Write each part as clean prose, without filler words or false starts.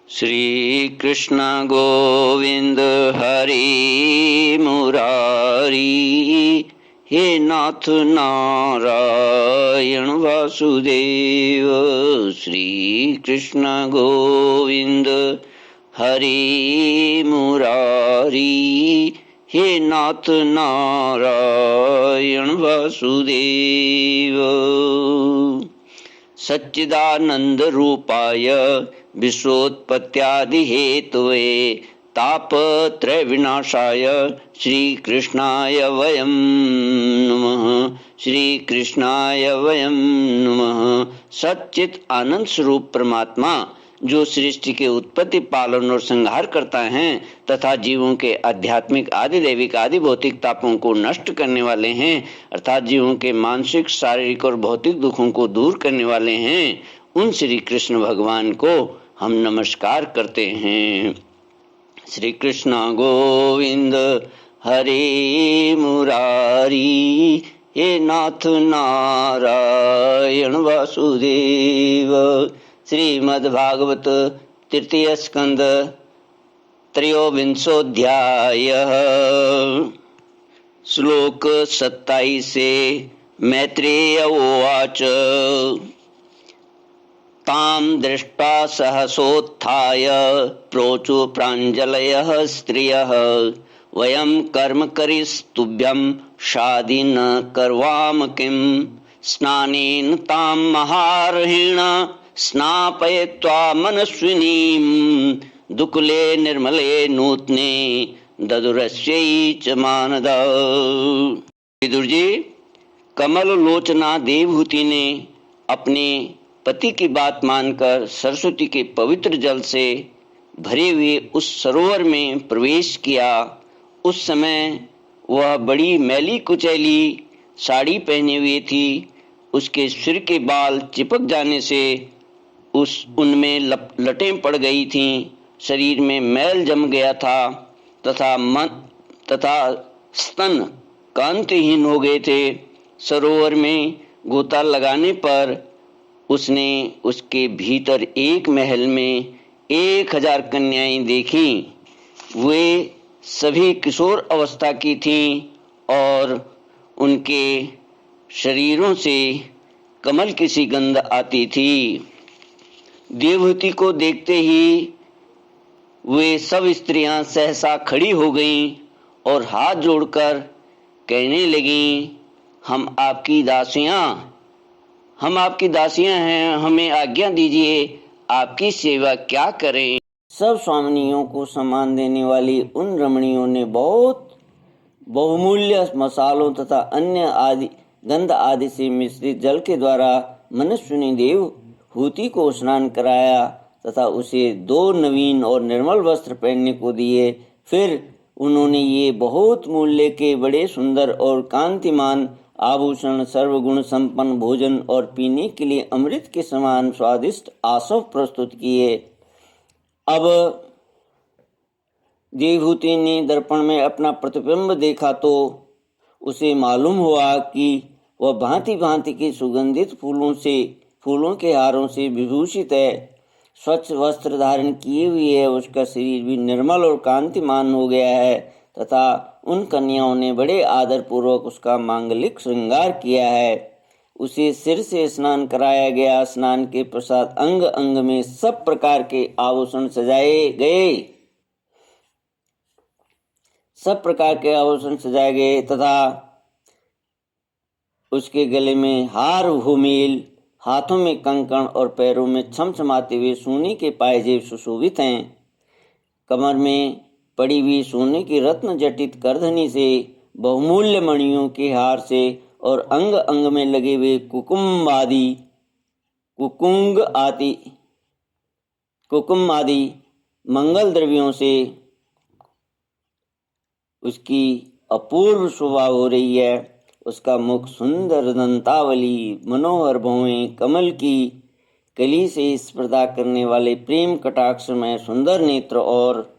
श्री कृष्ण गोविंद हरि मुरारी, हे नाथ नारायण वासुदेव। श्री कृष्ण गोविंद हरि मुरारी, हे नाथ नारायण वासुदेव। सच्चिदानंद रूपाय विश्वोत्पत्त्यादि Hathaway तापत्रय विनाशाय श्री कृष्णाय वयं नमः। श्री कृष्णाय वयं नमः। सच्चित आनंद स्वरूप परमात्मा जो सृष्टि के उत्पत्ति, पालन और संहार करता है तथा जीवों के आध्यात्मिक, आदि दैविक, आदि भौतिक तापों को नष्ट करने वाले हैं, अर्थात जीवों के मानसिक, शारीरिक और भौतिक दुखों को दूर करने वाले हैं, उन श्री कृष्ण भगवान को हम नमस्कार करते हैं। श्री कृष्ण गोविंद हरे मुरारी, हे नाथ नारायण वासुदेव। श्रीमद्भागवत तृतीय स्कंद त्रयोविंशोऽध्यायः। श्लोक 27 से मैत्रेय उवाच। तां दृष्ट्वा सहसोत्थाय प्रोचु प्राञ्जलयः स्त्रियः, वयं कर्म करिस्तुभ्यं शादि न कर्वाम किं। स्नानेन तां महार्हिण स्नापयित्वा मनस्विनीं, दुकुले निर्मले नूत्ने ददुरस्यै च मानद। विदुर जी, कमल लोचना देवहूति ने अपने पति की बात मानकर सरस्वती के पवित्र जल से भरे हुए उस सरोवर में प्रवेश किया। उस समय वह बड़ी मैली कुचैली साड़ी पहने हुए थी। उसके सिर के बाल चिपक जाने से उनमें लटें पड़ गई थीं। शरीर में मैल जम गया था तथा स्तन कांतिहीन हो गए थे। सरोवर में गोता लगाने पर उसने उसके भीतर एक महल में 1000 कन्याएं देखी। वे सभी किशोर अवस्था की थीं और उनके शरीरों से कमल की सी गंध आती थी। देवहूति को देखते ही वे सब स्त्रियां सहसा खड़ी हो गईं और हाथ जोड़कर कहने लगीं, हम आपकी दासियां हैं, हमें आज्ञा दीजिए, आपकी सेवा क्या करें। सब स्वामिनियों को सम्मान देने वाली उन रमणियों ने बहुत बहुमूल्य मसालों तथा अन्य आदि गंध आदि से मिश्रित जल के द्वारा मनस्विनी देवहूति को स्नान कराया तथा उसे 2 नवीन और निर्मल वस्त्र पहनने को दिए। फिर उन्होंने ये बहुत मूल्य के बड़े सुंदर और कांतिमान आभूषण, सर्वगुण संपन्न भोजन और पीने के लिए अमृत के समान स्वादिष्ट आसव प्रस्तुत किए। अब देवहूति ने दर्पण में अपना प्रतिबिंब देखा तो उसे मालूम हुआ कि वह भांति भांति के सुगंधित फूलों के हारों से विभूषित है। स्वच्छ वस्त्र धारण किए हुए है, उसका शरीर भी निर्मल और कांतिमान हो गया है तथा उन कन्याओं ने बड़े आदर पूर्वक उसका मांगलिक श्रृंगार किया है। उसे सिर से स्नान कराया गया। स्नान के पश्चात अंग अंग में सब प्रकार के आभूषण सजाए गए तथा उसके गले में हार हुमेल, हाथों में कंकण और पैरों में छमछमाते हुए सोने के पायजेब सुशोभित हैं। कमर में पड़ी हुई सोने की रत्न जटित करधनी से, बहुमूल्य मणियों के हार से और अंग अंग में लगे हुए कुकुम आदि मंगल द्रव्यों से उसकी अपूर्व शोभा हो रही है। उसका मुख सुंदर दंतावली, मनोहर भौहें, कमल की कली से स्पर्धा करने वाले प्रेम कटाक्ष में सुंदर नेत्र और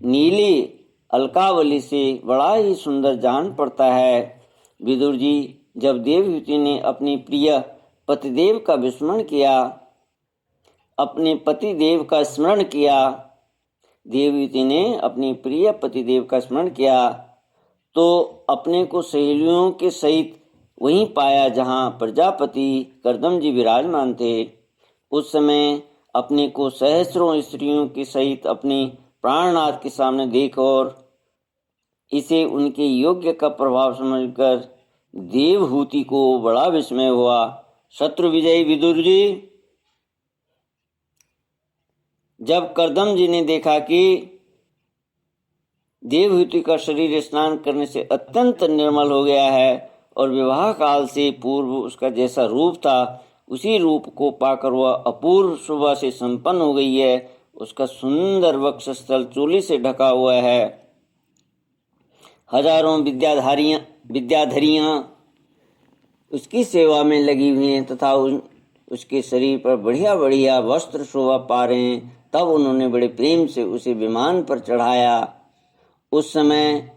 नीली अलकावली से बड़ा ही सुंदर जान पड़ता है। विदुर जी, जब देवहूति ने अपनी प्रिय पतिदेव का विस्मरण किया, अपने पति देव का स्मरण किया, देवयुति ने अपनी प्रिय पति देव का स्मरण किया तो अपने को सहेलियों के सहित वहीं पाया जहाँ प्रजापति कर्दम जी विराजमान थे। उस समय अपने को सहस्रों स्त्रियों के सहित अपने प्राणनाथ के सामने देख और इसे उनके योग्य का प्रभाव समझकर देवहूति को बड़ा विस्मय हुआ। शत्रु विजयी विदुर जी, जब कर्दम जी ने देखा कि देवहूति का शरीर स्नान करने से अत्यंत निर्मल हो गया है और विवाह काल से पूर्व उसका जैसा रूप था उसी रूप को पाकर वह अपूर्व शोभा से संपन्न हो गई है, उसका सुंदर वक्षस्थल चोली से ढका हुआ है, हजारों विद्याधरियां उसकी सेवा में लगी हुई हैं तथा उसके शरीर पर बढ़िया बढ़िया वस्त्र शोभा पा रहे हैं। तब उन्होंने बड़े प्रेम से उसे विमान पर चढ़ाया। उस समय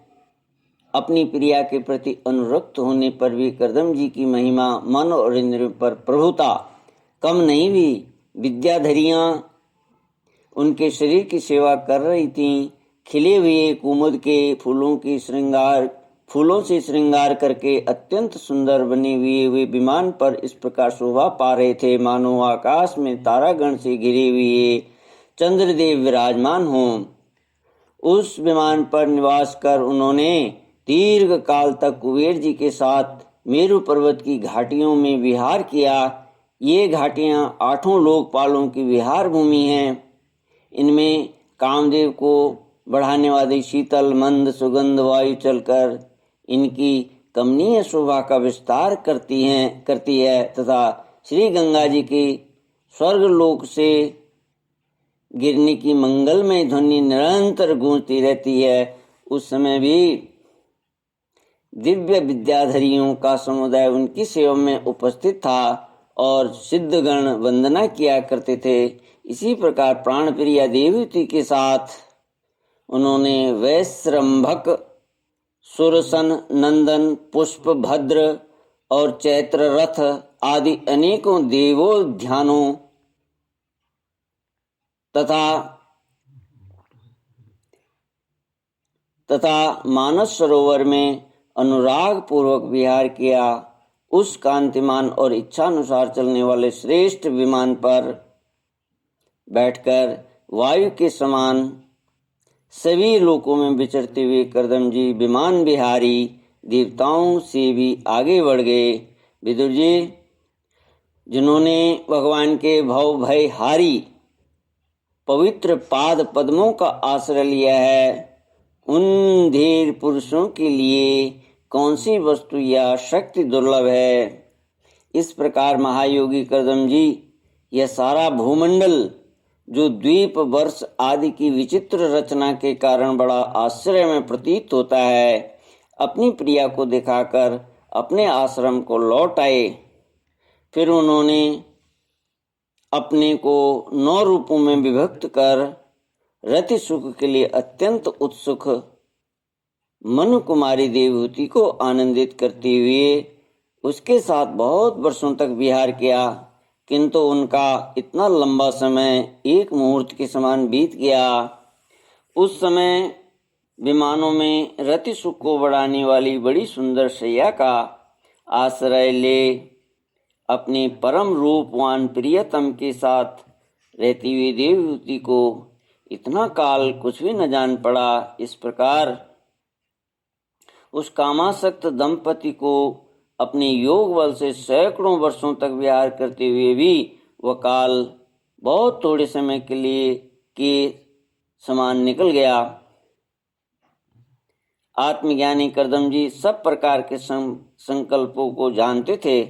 अपनी प्रिया के प्रति अनुरक्त होने पर भी कर्दम जी की महिमा मन और इंद्रियों पर प्रभुता कम नहीं हुई। विद्याधरियां उनके शरीर की सेवा कर रही थीं। खिले हुए कुमुद के फूलों से श्रृंगार करके अत्यंत सुंदर बने हुए वे विमान पर इस प्रकार शोभा पा रहे थे मानो आकाश में तारागण से घिरे हुए चंद्रदेव विराजमान हों। उस विमान पर निवास कर उन्होंने दीर्घ काल तक कुबेर जी के साथ मेरु पर्वत की घाटियों में विहार किया। ये घाटियां 8 लोकपालों की विहार भूमि हैं। इनमें कामदेव को बढ़ाने वाली शीतल मंद सुगंध वायु चलकर इनकी कमनीय शोभा का विस्तार करती है तथा श्री गंगा जी की स्वर्ग लोक से गिरने की मंगलमय ध्वनि निरंतर गूंजती रहती है। उस समय भी दिव्य विद्याधरियों का समुदाय उनकी सेवा में उपस्थित था और सिद्धगण वंदना किया करते थे। इसी प्रकार प्राणप्रिया देवयुति के साथ उन्होंने वैश्रम्भक, सुरसन, नंदन, पुष्प भद्र और चैत्र रथ आदि अनेकों देवोद्यानों तथा मानस सरोवर में अनुराग पूर्वक विहार किया। उस कांतिमान और इच्छानुसार चलने वाले श्रेष्ठ विमान पर बैठकर वायु के समान सभी लोकों में विचरते हुए कर्दम जी विमान बिहारी देवताओं से भी आगे बढ़ गए। विदुर जी, जिन्होंने भगवान के भव भय हारी पवित्र पाद पद्मों का आश्रय लिया है, उन धीर पुरुषों के लिए कौन सी वस्तु या शक्ति दुर्लभ है। इस प्रकार महायोगी कर्दम जी यह सारा भूमंडल जो द्वीप वर्ष आदि की विचित्र रचना के कारण बड़ा आश्चर्य में प्रतीत होता है, अपनी प्रिया को दिखाकर अपने आश्रम को लौट आए। फिर उन्होंने अपने को 9 रूपों में विभक्त कर रति सुख के लिए अत्यंत उत्सुक मनु कुमारी देवहूति को आनंदित करते हुए उसके साथ बहुत वर्षों तक विहार किया, किंतु उनका इतना लंबा समय एक मुहूर्त के समान बीत गया। उस समय विमानों में रति सुख को बढ़ाने वाली बड़ी सुंदर शैया का आश्रय ले अपने परम रूपवान प्रियतम के साथ रहती हुई देवहूति को इतना काल कुछ भी न जान पड़ा। इस प्रकार उस कामासक्त दंपति को अपने योग बल से सैकड़ों वर्षों तक विहार करते हुए भी वह काल बहुत थोड़े समय के लिए के समान निकल गया। आत्मज्ञानी कर्दम जी सब प्रकार के संकल्पों को जानते थे,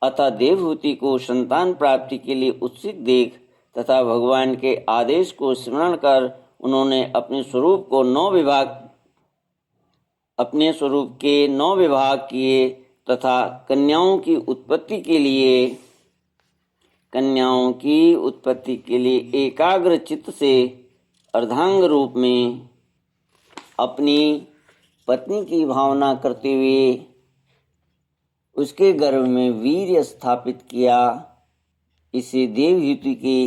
अतः देवहूति को संतान प्राप्ति के लिए उत्सुक देख तथा भगवान के आदेश को स्मरण कर उन्होंने अपने स्वरूप के 9 विभाग किए तथा कन्याओं की उत्पत्ति के लिए एकाग्र चित्त से अर्धांग रूप में अपनी पत्नी की भावना करते हुए उसके गर्भ में वीर्य स्थापित किया। इसे देवहूति के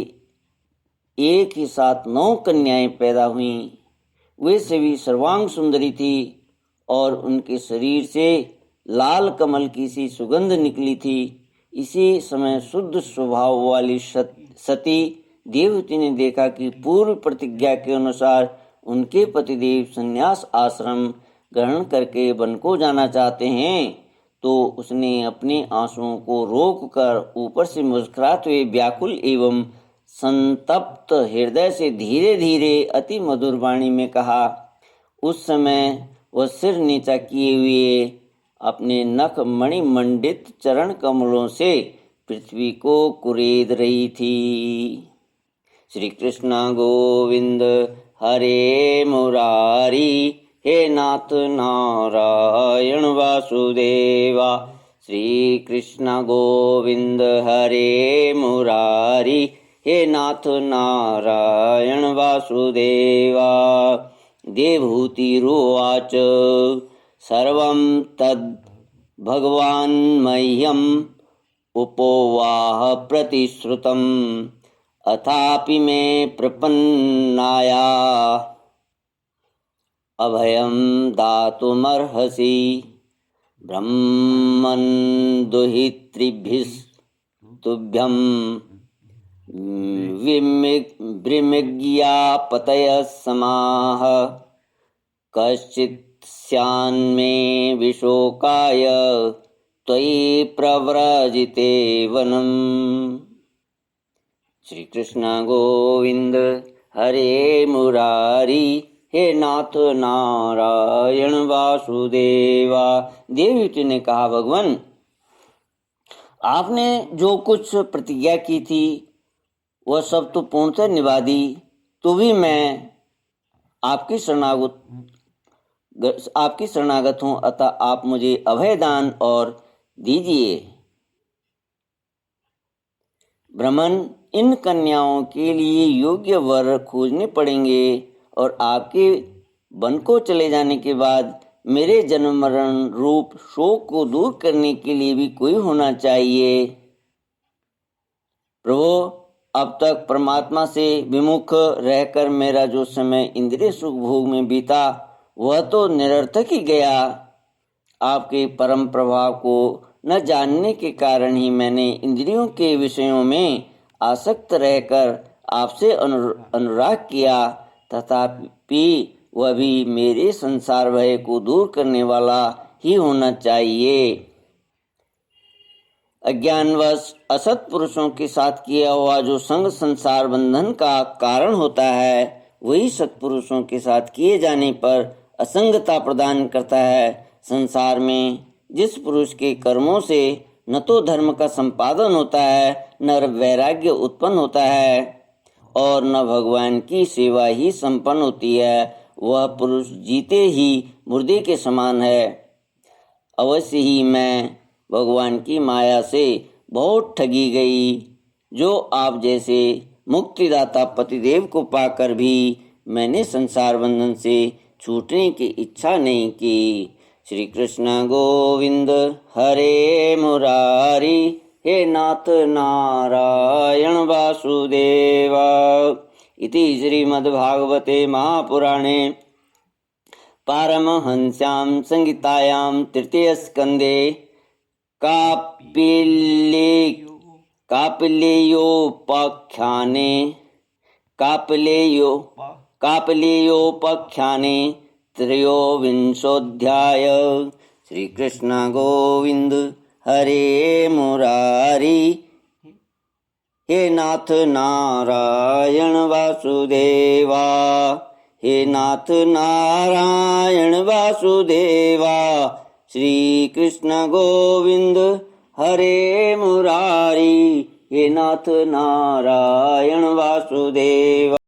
एक ही साथ 9 कन्याएं पैदा हुईं। वे सभी सर्वांग सुंदरी थी और उनके शरीर से लाल कमल की सी सुगंध निकली थी। इसी समय शुद्ध स्वभाव वाली सती देवहूति ने देखा कि पूर्व प्रतिज्ञा के अनुसार उनके पतिदेव संन्यास आश्रम ग्रहण करके वन को जाना चाहते हैं, तो उसने अपने आंसुओं को रोककर ऊपर से मुस्कुराते हुए व्याकुल एवं संतप्त हृदय से धीरे धीरे अति मधुर वाणी में कहा। उस समय वह सिर नीचा किए हुए अपने नख मणिमंडित चरण कमलों से पृथ्वी को कुरेद रही थी। श्री कृष्ण गोविंद हरे मुरारी, हे नाथ नारायण वासुदेवा। श्री कृष्ण गोविंद हरे मुरारी, हे नाथ नारायण वासुदेवा। देवहूतिरुवाच सर्वं तद् भगवान् मह्यम् उपोवाह प्रतिश्रुतम्, अथापि मे प्रपन्नाया अभयं दातुमर्हसि। ब्रह्मन् दुहितृभिस्तुभ्यं विमृग्यापतयः समाः, कश्चित् स्यान्मे विशोकाय त्वयि प्रव्रजिते वनम्। श्री कृष्ण गोविंद हरे मुरारी, हे नाथ नारायण वासुदेवा। देवहूति ने कहा, भगवान, आपने जो कुछ प्रतिज्ञा की थी वह सब तो पूर्णतः निभा दी, तो भी मैं आपकी शरणागत हूँ, अतः आप मुझे अभय दान और दीजिए। ब्राह्मण, इन कन्याओं के लिए योग्य वर खोजने पड़ेंगे और आपके वन को चले जाने के बाद मेरे जन्म मरण रूप शोक को दूर करने के लिए भी कोई होना चाहिए। प्रभु, अब तक परमात्मा से विमुख रहकर मेरा जो समय इंद्रिय सुख भोग में बीता वह तो निरर्थक ही गया। आपके परम प्रभाव को न जानने के कारण ही मैंने इंद्रियों के विषयों में आसक्त रहकर आपसे अनुराग किया, तथापि वह भी मेरे संसार भय को दूर करने वाला ही होना चाहिए। अज्ञानवश असत पुरुषों के साथ किया हुआ जो संग संसार बंधन का कारण होता है, वही सत्पुरुषों के साथ किए जाने पर असंगता प्रदान करता है। संसार में जिस पुरुष के कर्मों से न तो धर्म का संपादन होता है, न वैराग्य उत्पन्न होता है और न भगवान की सेवा ही संपन्न होती है, वह पुरुष जीते ही मुर्दे के समान है। अवश्य ही मैं भगवान की माया से बहुत ठगी गई, जो आप जैसे मुक्तिदाता पतिदेव को पाकर भी मैंने संसार बंधन से छूटने की इच्छा नहीं की। श्री कृष्ण गोविंद हरे मुरारी, हे नाथ नारायण वासुदेवा। इति श्रीमद्भागवते महापुराणे पारमहंस्यां संहितायां तृतीयस्कन्धे कापलेयोपाख्याने त्रयोविंशोऽध्याय। श्री कृष्ण गोविंद हरे मुरारी, हे नाथ नारायण वासुदेवा। हे नाथ नारायण वासुदेवा। श्री कृष्ण गोविंद हरे मुरारी, हे नाथ नारायण वासुदेवा।